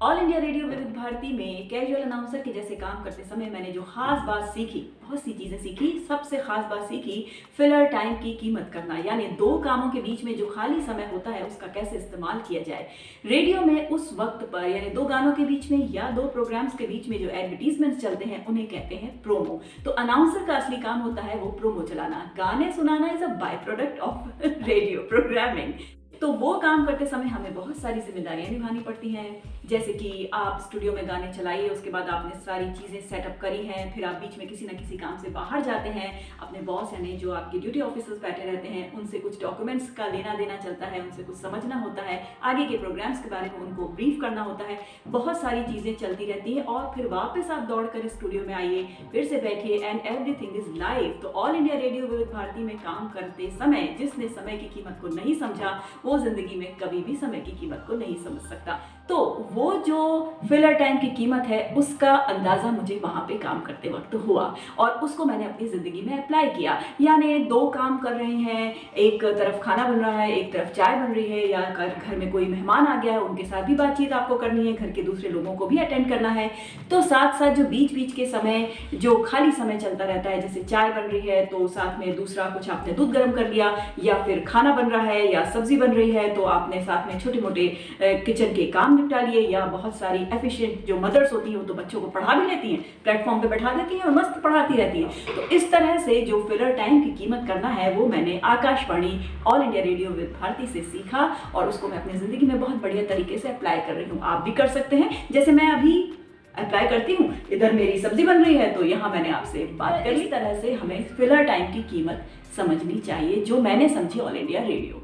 All India radio विविध भारती में casual announcer के जैसे काम करते समय मैंने जो खास बात सीखी, बहुत सी चीज़ें सीखी। सबसे खास बात सीखी फिलर टाइम की कीमत करना, यानी दो कामों के बीच में जो खाली समय होता है उसका कैसे इस्तेमाल किया जाए। रेडियो में उस वक्त पर यानी दो गानों के बीच में या दो प्रोग्राम्स के बीच में जो एडवर्टीजमेंट्स चलते हैं उन्हें कहते हैं प्रोमो। तो अनाउंसर का असली काम होता है वो प्रोमो चलाना, गाने सुनाना is a by product of radio programming. तो वो काम करते समय हमें बहुत सारी जिम्मेदारियां निभानी पड़ती हैं, जैसे कि आप स्टूडियो में गाने चलाइए, उसके बाद आपने सारी चीज़ें सेटअप करी हैं, फिर आप बीच में किसी ना किसी काम से बाहर जाते हैं, अपने बॉस यानी जो आपके ड्यूटी ऑफिसर्स बैठे रहते हैं उनसे कुछ डॉक्यूमेंट्स का लेना देना चलता है, उनसे कुछ समझना होता है, आगे के प्रोग्राम्स के बारे में उनको ब्रीफ करना होता है, बहुत सारी चीज़ें चलती रहती हैं। और फिर वापस आप दौड़ कर स्टूडियो में आइए, फिर से बैठिए एंड एवरीथिंग इज लाइव। तो ऑल इंडिया रेडियो विविध भारती में काम करते समय जिसने समय की कीमत को नहीं समझा वो जिंदगी में कभी भी समय की कीमत को नहीं समझ सकता। तो वो जो फिलर टाइम की कीमत है उसका अंदाज़ा मुझे वहाँ पे काम करते वक्त हुआ और उसको मैंने अपनी ज़िंदगी में अप्लाई किया। यानी दो काम कर रहे हैं, एक तरफ खाना बन रहा है, एक तरफ चाय बन रही है, या घर में कोई मेहमान आ गया है उनके साथ भी बातचीत आपको करनी है, घर के दूसरे लोगों को भी अटेंड करना है। तो साथ साथ जो बीच बीच के समय जो खाली समय चलता रहता है, जैसे चाय बन रही है तो साथ में दूसरा कुछ आपने दूध गर्म कर लिया, या फिर खाना बन रहा है या सब्जी बन रही है तो आपने साथ में छोटे मोटे किचन के काम निपटा लिए, या बहुत सारी एफिशिएंट जो मदर्स होती हैं वो तो बच्चों को पढ़ा भी लेती हैं, प्लेटफॉर्म पे बैठा देती हैं और मस्त पढ़ाती रहती हैं। तो इस तरह से जो फिलर टाइम की कीमत करना है वो मैंने आकाशवाणी ऑल इंडिया रेडियो विविध भारती से सीखा और उसको मैं अपनी ज़िंदगी में बहुत बढ़िया तरीके से अप्लाई कर रही हूँ। आप भी कर सकते हैं जैसे मैं अभी अप्लाई करती हूँ। इधर मेरी सब्जी बन रही है तो यहाँ मैंने आपसे बात करी। इस तरह से हमें फिलर टाइम की कीमत समझनी चाहिए जो मैंने समझी ऑल इंडिया रेडियो।